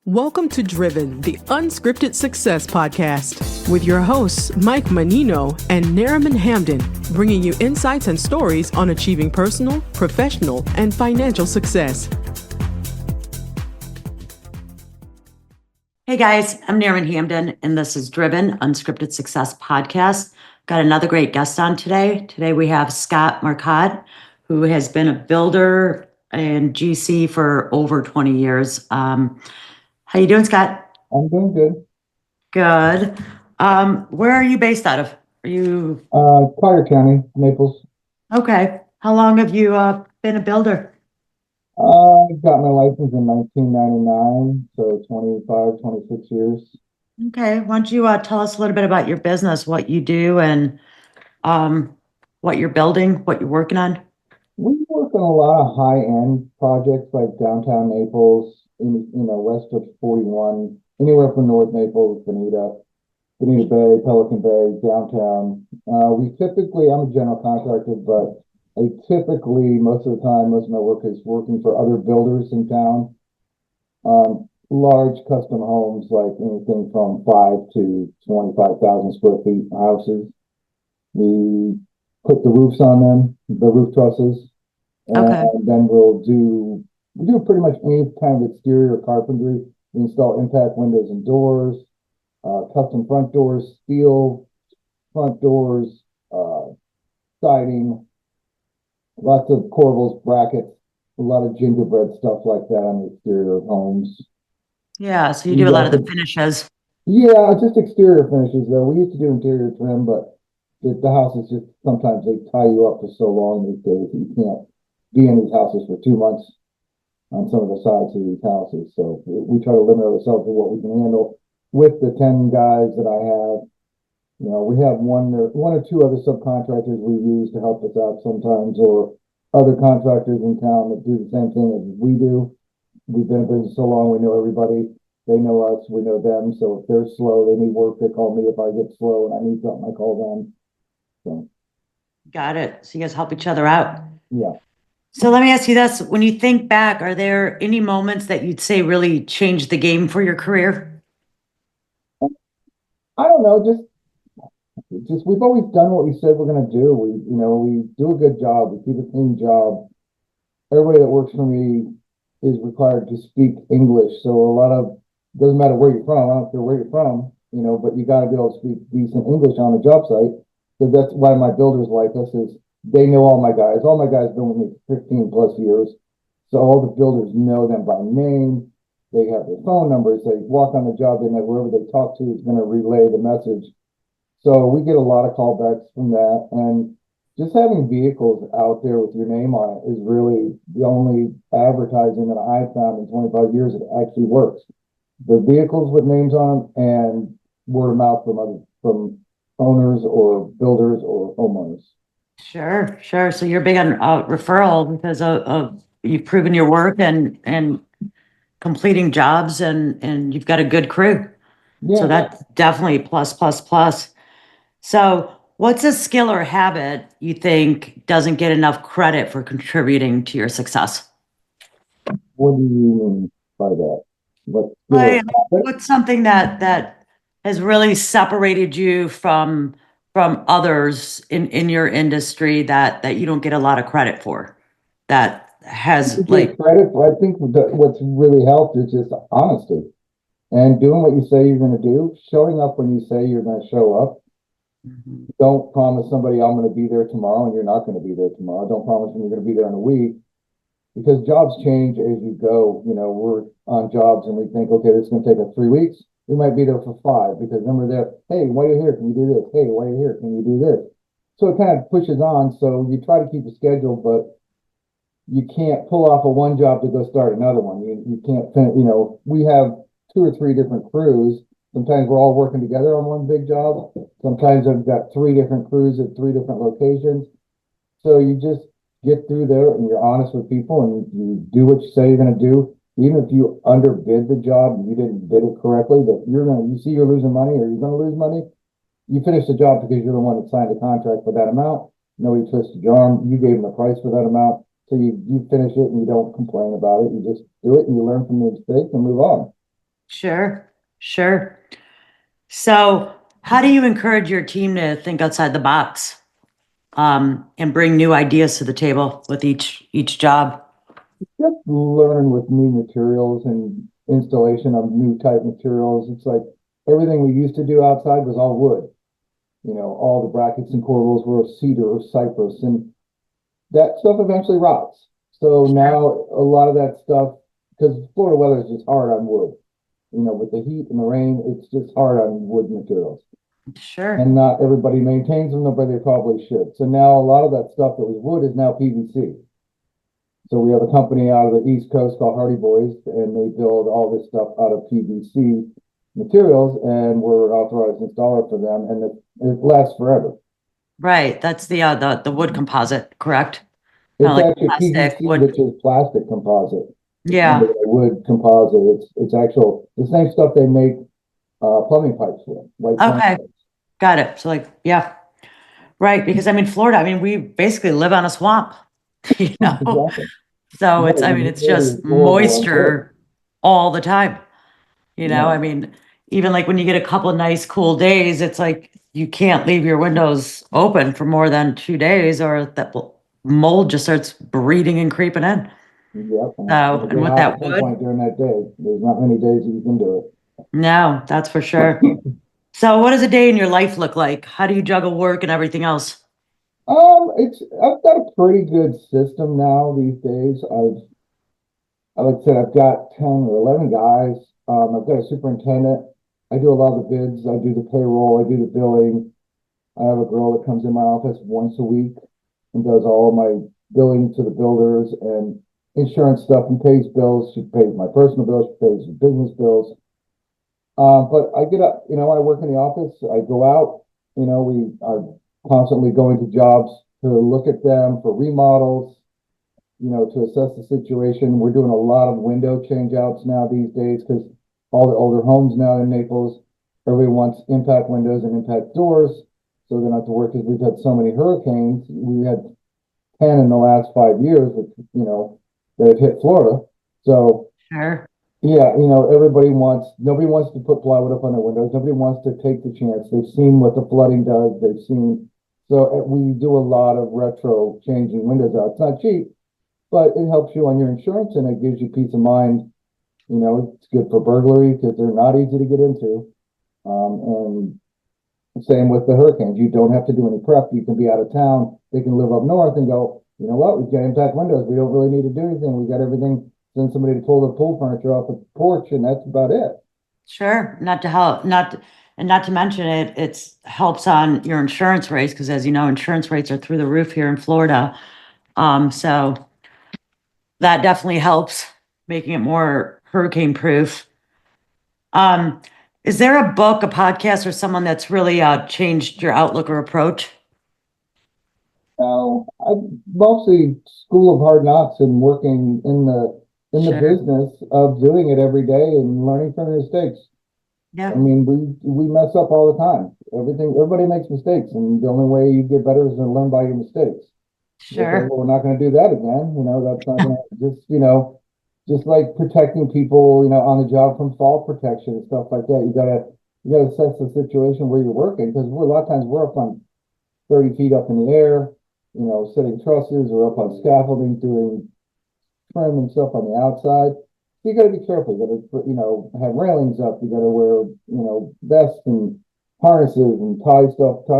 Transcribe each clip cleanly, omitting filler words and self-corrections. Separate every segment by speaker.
Speaker 1: Welcome to Driven, the Unscripted Success podcast, with your hosts, Mike Manino and Nariman Hamden, bringing you insights and stories on achieving personal, professional, and financial success.
Speaker 2: Hey guys, I'm Nariman Hamden, and this is Driven, Unscripted Success podcast. Got another great guest on today. Today we have Scott Marcotte, who has been a builder and GC for over 20 years. How you doing, Scott?
Speaker 3: I'm doing good.
Speaker 2: Good. Where are you based out of? Are you?
Speaker 3: Collier County, Naples.
Speaker 2: Okay. How long have you been a builder?
Speaker 3: I got my license in 1999, so 25, 26 years.
Speaker 2: Okay. Why don't you tell us a little bit about your business, what you do, and what you're building, what you're working on?
Speaker 3: We work on a lot of high-end projects like downtown Naples, west of 41, anywhere from North Naples, Bonita Bay, Pelican Bay, downtown. I'm a general contractor, but most of the time, most of my work is working for other builders in town. Large custom homes, like anything from 5 to 25,000 square feet houses. We put the roofs on them, the roof trusses, and then we do pretty much any kind of exterior carpentry. We install impact windows and doors, custom front doors, steel front doors, siding, lots of corbels, brackets, a lot of gingerbread stuff like that on the exterior of homes.
Speaker 2: Yeah, so you do a lot of the finishes.
Speaker 3: Yeah, just exterior finishes though. We used to do interior trim, but the houses just sometimes they tie you up for so long these days that you can't be in these houses for 2 months on some of the sides of these houses. So we try to limit ourselves to what we can handle with the 10 guys that I have. We have one or two other subcontractors we use to help us out sometimes, or other contractors in town that do the same thing as we do. We've been in business so long, we know everybody. They know us, we know them. So if they're slow, they need work, they call me. If I get slow and I need something, I call them. So.
Speaker 2: Got it. So you guys help each other out.
Speaker 3: Yeah.
Speaker 2: So let me ask you this. When you think back, are there any moments that you'd say really changed the game for your career?
Speaker 3: I don't know, just we've always done what we said we're going to do. We do a good job. We keep a clean job. Everybody that works for me is required to speak English. So doesn't matter where you're from. I don't care where you're from, but you got to be able to speak decent English on the job site. So that's why my builders like us, is they know all my guys. All my guys have been with me for 15 plus years. So all the builders know them by name. They have their phone numbers. They walk on the job. They know whoever they talk to is going to relay the message. So we get a lot of callbacks from that. And just having vehicles out there with your name on it is really the only advertising that I've found in 25 years that actually works. The vehicles with names on them and word of mouth from owners or builders or homeowners.
Speaker 2: Sure. So you're big on referral because of you've proven your work and completing jobs and you've got a good crew. Yeah. So that's definitely plus. So what's a skill or habit you think doesn't get enough credit for contributing to your success?
Speaker 3: What do you mean by that?
Speaker 2: What's something that has really separated you from others in your industry that you don't get a lot of credit for? That has
Speaker 3: credit. I think what's really helped is just honesty and doing what you say you're going to do, showing up when you say you're going to show up. Mm-hmm. Don't promise somebody I'm going to be there tomorrow and you're not going to be there tomorrow. Don't promise them you're going to be there in a week, because jobs change as you go. We're on jobs and we think, okay, this is going to take us 3 weeks. We might be there for 5 because then we're there. Hey, while you're here, can you do this? Hey, while you're here, can you do this? So it kind of pushes on. So you try to keep a schedule, but you can't pull off one job to go start another one. You can't, we have 2 or 3 different crews. Sometimes we're all working together on one big job. Sometimes I've got 3 different crews at 3 different locations. So you just get through there and you're honest with people and you do what you say you're going to do. Even if you underbid the job and you didn't bid it correctly, that you see you're losing money or you're going to lose money, you finish the job because you're the one that signed the contract for that amount. Nobody twisted your arm. You gave them the price for that amount. So you finish it and you don't complain about it. You just do it and you learn from the mistakes and move on.
Speaker 2: Sure, sure. So how do you encourage your team to think outside the box, and bring new ideas to the table with each job?
Speaker 3: Just learn with new materials and installation of new type materials. It's like everything we used to do outside was all wood. All the brackets and corbels were cedar or cypress, and that stuff eventually rots. So now a lot of that stuff, because Florida weather is just hard on wood. With the heat and the rain, it's just hard on wood materials.
Speaker 2: Sure.
Speaker 3: And not everybody maintains them, but they probably should. So now a lot of that stuff that was wood is now PVC. So we have a company out of the East Coast called Hardy Boys, and they build all this stuff out of PVC materials, and we're authorized installer for them, and it lasts forever.
Speaker 2: Right. That's the wood composite, correct?
Speaker 3: It's
Speaker 2: Kinda like
Speaker 3: actually
Speaker 2: plastic
Speaker 3: PVC,
Speaker 2: wood.
Speaker 3: which is plastic composite.
Speaker 2: Yeah.
Speaker 3: Wood composite. It's actual the same stuff they make plumbing pipes with. White plumbing
Speaker 2: Okay.
Speaker 3: pipes.
Speaker 2: Got it. So like, yeah. Right. Because Florida, we basically live on a swamp,
Speaker 3: Exactly.
Speaker 2: So it's,
Speaker 3: Right,
Speaker 2: it's
Speaker 3: very
Speaker 2: just
Speaker 3: horrible on wood.
Speaker 2: moisture all the time.
Speaker 3: Yeah.
Speaker 2: Even like when you get a couple of nice cool days, it's like you can't leave your windows open for more than 2 days or that mold just starts breeding and creeping in.
Speaker 3: Yep.
Speaker 2: So, and with that
Speaker 3: At some
Speaker 2: wood,
Speaker 3: point during that day, there's not many days that you can do it.
Speaker 2: no, that's for sure. So what does a day in your life look like? How do you juggle work and everything else?
Speaker 3: I've got a pretty good system now these days. Like I said, I've got 10 or 11 guys. I've got a superintendent. I do a lot of the bids. I do the payroll. I do the billing. I have a girl that comes in my office once a week and does all of my billing to the builders and insurance stuff and pays bills. She pays my personal bills. She pays the business bills. But I get up, when I work in the office, I go out, we are constantly going to jobs to look at them for remodels, to assess the situation. We're doing a lot of window change outs now these days because all the older homes now in Naples, everybody wants impact windows and impact doors. So they don't have to work because we've had so many hurricanes. We had 10 in the last 5 years, which, that have hit Florida. So,
Speaker 2: Sure.
Speaker 3: yeah, nobody wants to put plywood up on their windows. Nobody wants to take the chance. They've seen what the flooding does. So we do a lot of retro changing windows out. It's not cheap, but it helps you on your insurance and it gives you peace of mind. It's good for burglary because they're not easy to get into. And same with the hurricanes. You don't have to do any prep. You can be out of town. They can live up north and go, you know what? We've got impact windows. We don't really need to do anything. We got everything. Send somebody to pull the pool furniture off the porch and that's about it.
Speaker 2: Sure. Not to mention it helps on your insurance rates because as you know, insurance rates are through the roof here in Florida. So that definitely helps making it more hurricane proof. Is there a book, a podcast, or someone that's really changed your outlook or approach?
Speaker 3: No, I'm mostly School of Hard Knocks and working in the
Speaker 2: Sure.
Speaker 3: business of doing it every day and learning from your mistakes.
Speaker 2: Yeah.
Speaker 3: We mess up all the time. Everybody makes mistakes, and the only way you get better is to learn by your mistakes.
Speaker 2: Sure.
Speaker 3: Okay, well, we're not going to do that again. That's not going to just like protecting people, on the job from fall protection and stuff like that. You gotta assess the situation where you're working because a lot of times we're up on 30 feet up in the air, setting trusses or up on scaffolding, doing trim and stuff on the outside. So you got to be careful. You got to, have railings up. You got to wear, vests and harnesses and tie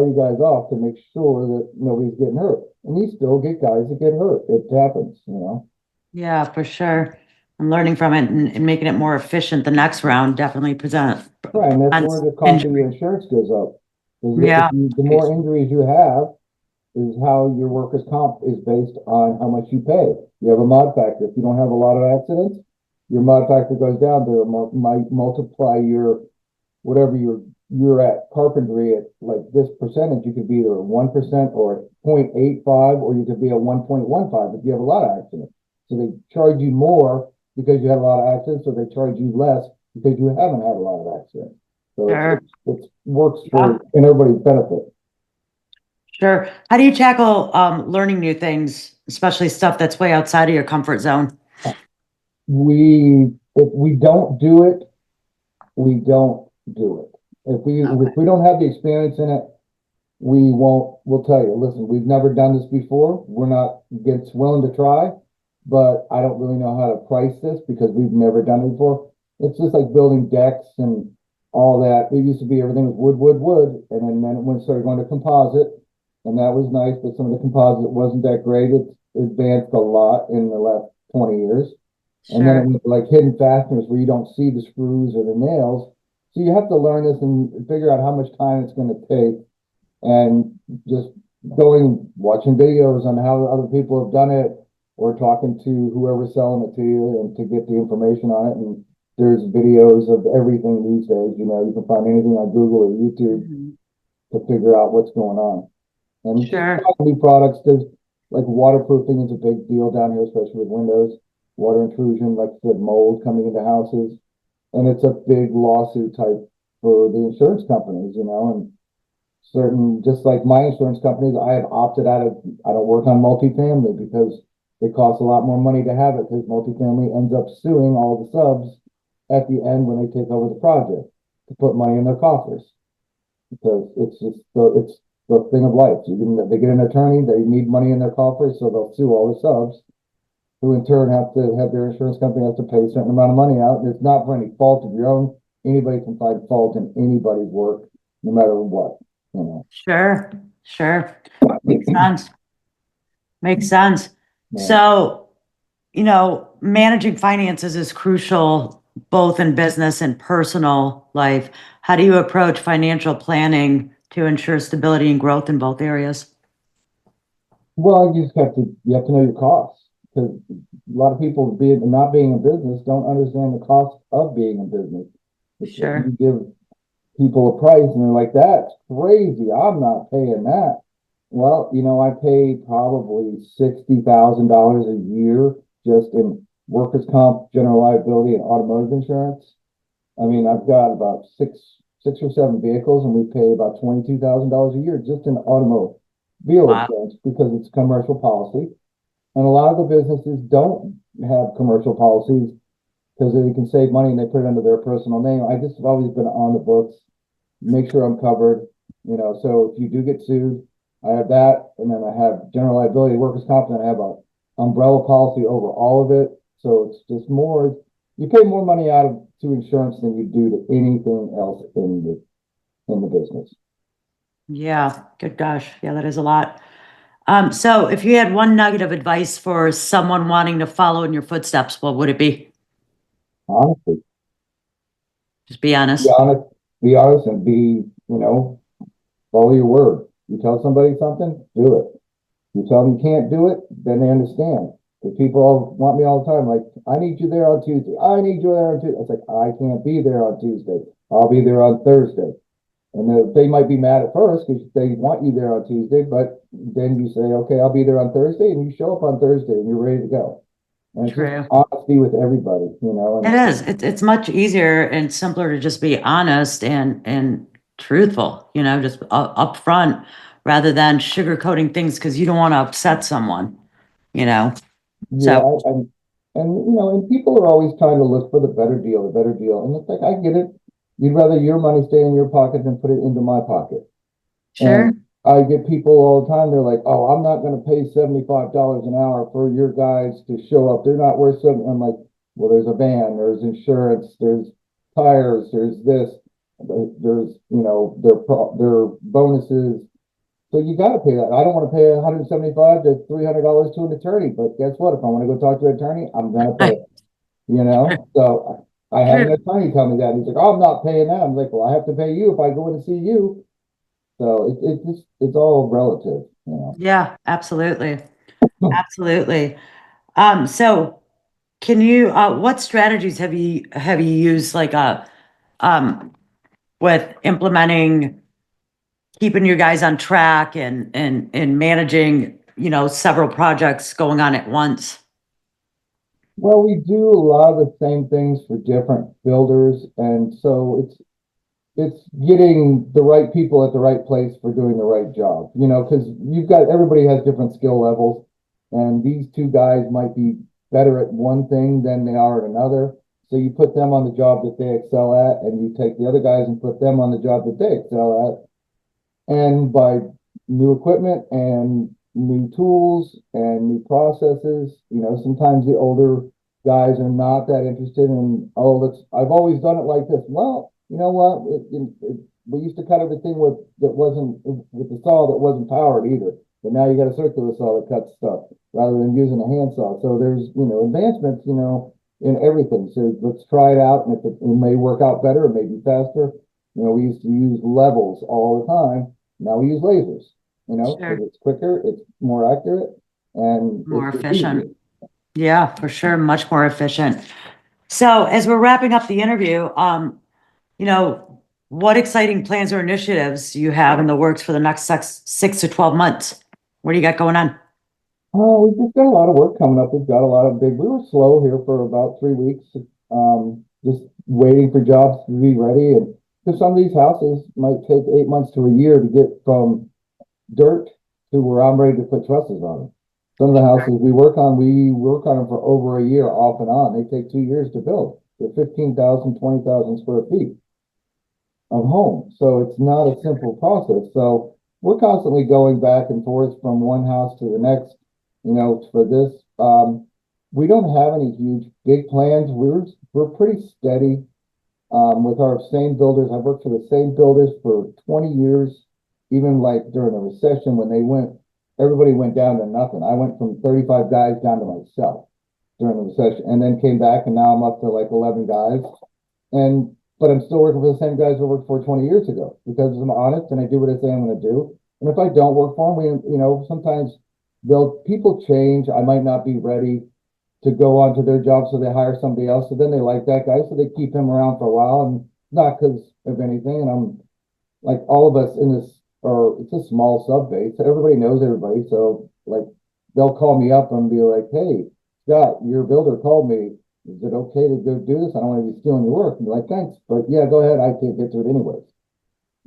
Speaker 3: you guys off to make sure that nobody's getting hurt. And you still get guys that get hurt. It happens,
Speaker 2: Yeah, for sure. I'm learning from it and making it more efficient the next round. Definitely present.
Speaker 3: Right, and that's where the cost of your insurance goes up.
Speaker 2: Yeah.
Speaker 3: The more injuries you have, is how your workers' comp is based on how much you pay. You have a mod factor. If you don't have a lot of accidents, your mod factor goes down. They might multiply your whatever you're at carpentry at like this percentage. You could be either a 1% or 0.85, or you could be a 1.15 if you have a lot of accidents. So they charge you more because you had a lot of accidents, or they charge you less because you haven't had a lot of accidents. So
Speaker 2: Sure.
Speaker 3: it works in everybody's benefit.
Speaker 2: Sure. How do you tackle learning new things, especially stuff that's way outside of your comfort zone?
Speaker 3: If we don't do it we don't do it. If we don't have the experience in it, we'll tell you, listen, we've never done this before. We're not against willing to try, but I don't really know how to price this because we've never done it before. It's just like building decks and all that. It used to be everything was wood, and then it started going to composite, and that was nice, but some of the composite wasn't that great. It's advanced a lot in the last 20 years. And then it went to like hidden fasteners where you don't see the screws or the nails. So you have to learn this and figure out how much time it's going to take, and just watching videos on how other people have done it, or talking to whoever's selling it to you and to get the information on it. And there's videos of everything these days. You can find anything on Google or YouTube to figure out what's going on. And just new products. There's like waterproofing is a big deal down here, especially with windows. Water intrusion, like I said, mold coming into houses. And it's a big lawsuit type for the insurance companies, and just like my insurance companies, I have opted out of, I don't work on multifamily because it costs a lot more money to have it, because multifamily ends up suing all the subs at the end when they take over the project to put money in their coffers. Because it's the thing of life. They get an attorney, they need money in their coffers, so they'll sue all the subs, who in turn have to have their insurance company have to pay a certain amount of money out. And it's not for any fault of your own. Anybody can find fault in anybody's work, no matter what.
Speaker 2: Sure. Makes sense.
Speaker 3: Yeah.
Speaker 2: So, managing finances is crucial both in business and personal life. How do you approach financial planning to ensure stability and growth in both areas?
Speaker 3: Well, you have to know your costs, because a lot of people not being in business don't understand the cost of being in business.
Speaker 2: Sure.
Speaker 3: You give people a price and they're like, that's crazy, I'm not paying that. Well, I pay probably $60,000 a year just in workers' comp, general liability, and automotive insurance. I mean, I've got about six or seven vehicles, and we pay about $22,000 a year just in automobile insurance, because it's commercial policy. And a lot of the businesses don't have commercial policies because they can save money and they put it under their personal name. I just have always been on the books, make sure I'm covered, so if you do get sued, I have that, and then I have general liability, workers' comp, and I have a umbrella policy over all of it. So it's just more, you pay more money to insurance than you do to anything else in the business.
Speaker 2: Yeah, good gosh. Yeah, that is a lot. So if you had one nugget of advice for someone wanting to follow in your footsteps, what would it be?
Speaker 3: Honestly.
Speaker 2: Just be honest.
Speaker 3: Be honest and follow your word. You tell somebody something, do it. You tell them you can't do it, then they understand. If people want me all the time, like, I need you there on Tuesday. I need you there on Tuesday. It's like, I can't be there on Tuesday. I'll be there on Thursday. And they might be mad at first because they want you there on Tuesday, but then you say, okay, I'll be there on Thursday, and you show up on Thursday and you're ready to go. And it's just honesty with everybody,
Speaker 2: It is. It's much easier and simpler to just be honest and truthful, just up front, rather than sugarcoating things because you don't want to upset someone,
Speaker 3: Yeah, and people are always trying to look for the better deal. And it's like, I get it. You'd rather your money stay in your pocket than put it into my pocket.
Speaker 2: Sure.
Speaker 3: And I get people all the time, they're like, oh, I'm not going to pay $75 an hour for your guys to show up. They're not worth something. I'm like, well, there's a van, there's insurance, there's tires, there's this, there's, their bonuses. So you got to pay that. I don't want to pay $175 to $300 to an attorney, but guess what? If I want to go talk to an attorney, I'm going to pay it, So I had an attorney tell me that. He's like, oh, I'm not paying that. I'm like, well, I have to pay you if I go in and see you. So it's all relative,
Speaker 2: Yeah, absolutely. Absolutely. So can you, what strategies have you used, like, with implementing, keeping you guys on track and managing, several projects going on at once?
Speaker 3: Well, we do a lot of the same things for different builders, and so it's getting the right people at the right place for doing the right job, because everybody has different skill levels, and these two guys might be better at one thing than they are at another. So you put them on the job that they excel at, and you take the other guys and put them on the job that they excel at. And by new equipment and new tools and new processes, sometimes the older guys are not that interested in, I've always done it like this. Well, you know what? We used to cut everything with the saw that wasn't powered either. But now you got a circular saw that cuts stuff rather than using a hand saw. So there's, advancements, in everything. So let's try it out. And if it may work out better, it may be faster. We used to use levels all the time. Now we use lasers,
Speaker 2: Sure.
Speaker 3: because it's quicker, it's more accurate, and
Speaker 2: More
Speaker 3: it's
Speaker 2: efficient.
Speaker 3: easier.
Speaker 2: Yeah, for sure. Much more efficient. So as we're wrapping up the interview, what exciting plans or initiatives do you have in the works for the next 6 to 12 months? What do you got going on?
Speaker 3: Oh, we've just got a lot of work coming up. We've got a lot of we were slow here for about 3 weeks, just waiting for jobs to be ready. And because some of these houses might take 8 months to a year to get from dirt to where I'm ready to put trusses on them. Some of the houses we work on them for over a year off and on. They take 2 years to build. They're 15,000, 20,000 square feet of home. So it's not a simple process. So we're constantly going back and forth from one house to the next, for this. We don't have any huge big plans. We're pretty steady with our same builders. I've worked for the same builders for 20 years, even like during the recession when everybody went down to nothing. I went from 35 guys down to myself during the recession and then came back, and now I'm up to like 11 guys. But I'm still working for the same guys I worked for 20 years ago because I'm honest and I do what I say I'm going to do. And if I don't work for them, sometimes people change. I might not be ready to go on to their job, so they hire somebody else. So then they like that guy, so they keep him around for a while, and not because of anything. And I'm like, all of us in this, or it's a small sub base. Everybody knows everybody. So like, they'll call me up and be like, "Hey, Scott, your builder called me. Is it okay to go do this? I don't want to be stealing your work." And be like, "Thanks, but yeah, go ahead. I can't get to it anyways."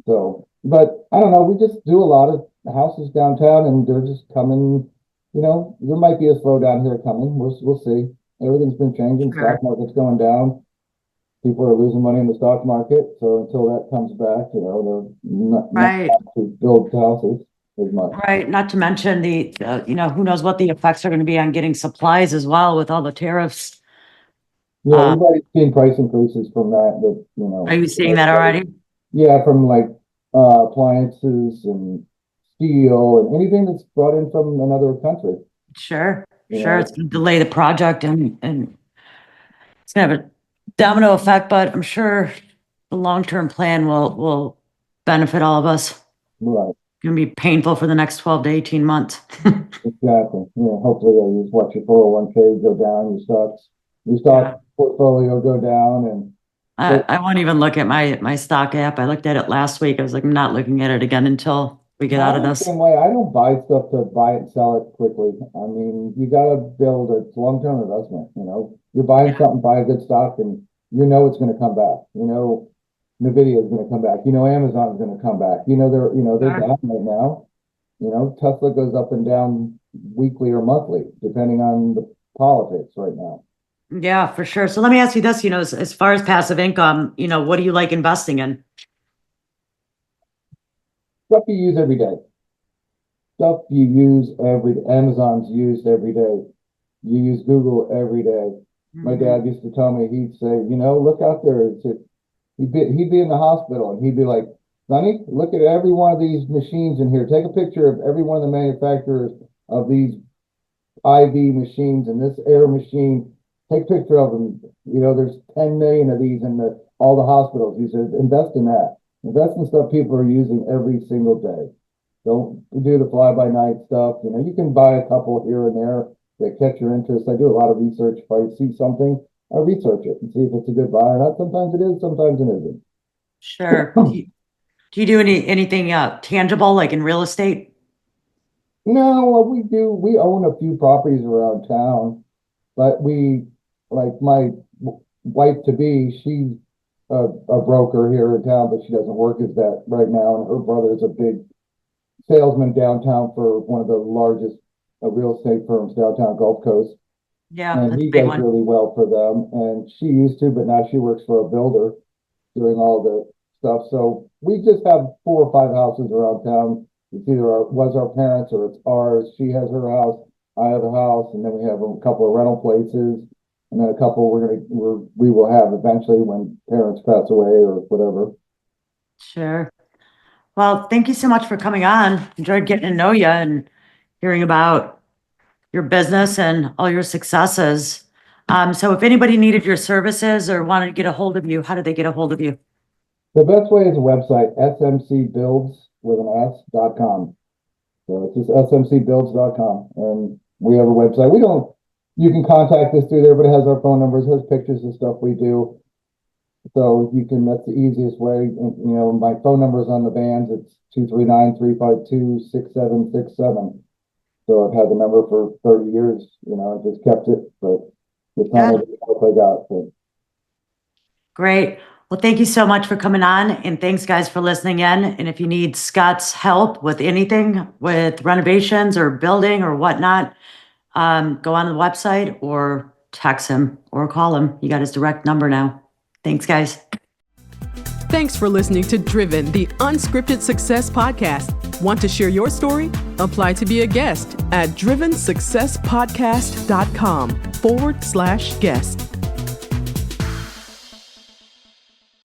Speaker 3: So, but I don't know. We just do a lot of houses downtown, and they're just coming. There might be a slowdown here coming. We'll see. Everything's been changing.
Speaker 2: Sure.
Speaker 3: Stock market's going down. People are losing money in the stock market. So until that comes back, they're not
Speaker 2: Right.
Speaker 3: to build houses as much.
Speaker 2: Right. Not to mention who knows what the effects are going to be on getting supplies as well with all the tariffs.
Speaker 3: Yeah, we've already seen price increases from that.
Speaker 2: Are you seeing that already?
Speaker 3: Yeah, from like appliances and steel and anything that's brought in from another country.
Speaker 2: Sure.
Speaker 3: You
Speaker 2: Sure.
Speaker 3: know?
Speaker 2: It's going to delay the project and it's going to have a domino effect, but I'm sure the long-term plan will benefit all of us.
Speaker 3: Right,
Speaker 2: It's going to be painful for the next 12 to 18 months.
Speaker 3: exactly. Hopefully you watch your 401k go down, your stock portfolio go down, and
Speaker 2: I won't even look at my stock app. I looked at it last week. I was like, I'm not looking at it again until we get out of this.
Speaker 3: same way. I don't buy stuff to buy it and sell it quickly. I mean, you got to build a long-term investment. You're buying something, buy a good stock, and it's going to come back. Nvidia is going to come back. Amazon is going to come back. They're down right now. Tesla goes up and down weekly or monthly, depending on the politics right now.
Speaker 2: Yeah, for sure. So let me ask you this, as far as passive income, what do you like investing in?
Speaker 3: Stuff you use every day. Stuff you use Amazon's used every day. You use Google every day. My dad used to tell me, he'd say, look out there. He'd be in the hospital and he'd be like, "Sonny, look at every one of these machines in here. Take a picture of every one of the manufacturers of these IV machines and this air machine. Take a picture of them. There's 10 million of these in all the hospitals." He says, "Invest in that. Invest in stuff people are using every single day. Don't do the fly-by-night stuff. You can buy a couple here and there that catch your interest. I do a lot of research. If I see something, I research it and see if it's a good buy or not. Sometimes it is, sometimes it isn't."
Speaker 2: Sure. Do you do anything tangible, like in real estate?
Speaker 3: No, what we do, we own a few properties around town, but like my wife-to-be, she's a broker here in town, but she doesn't work as that right now. And her brother is a big salesman downtown for one of the largest real estate firms downtown Gulf Coast.
Speaker 2: Yeah,
Speaker 3: And
Speaker 2: that's a
Speaker 3: he
Speaker 2: big
Speaker 3: does
Speaker 2: one.
Speaker 3: really well for them. And she used to, but now she works for a builder doing all the stuff. So we just have 4 or 5 houses around town. It's either was our parents or it's ours. She has her house, I have a house, and then we have a couple of rental places, and then a couple we will have eventually when parents pass away or whatever.
Speaker 2: Sure. Well, thank you so much for coming on. Enjoyed getting to know you and hearing about your business and all your successes. So if anybody needed your services or wanted to get a hold of you, how did they get a hold of you?
Speaker 3: The best way is a website, smcbuilds.com. So it's just smcbuilds.com. And we have a website. You can contact us through there, but it has our phone numbers, has pictures of stuff we do. So that's the easiest way. And, my phone number is on the vans. It's 239-352-6767. So I've had the number for 30 years, I just kept it, but it's not every help I got. But
Speaker 2: Great. Well, thank you so much for coming on, and thanks guys for listening in. And if you need Scott's help with anything, with renovations or building or whatnot, go on the website or text him or call him. You got his direct number now. Thanks, guys.
Speaker 1: Thanks for listening to Driven, the Unscripted Success Podcast. Want to share your story? Apply to be a guest at drivensuccesspodcast.com/guest.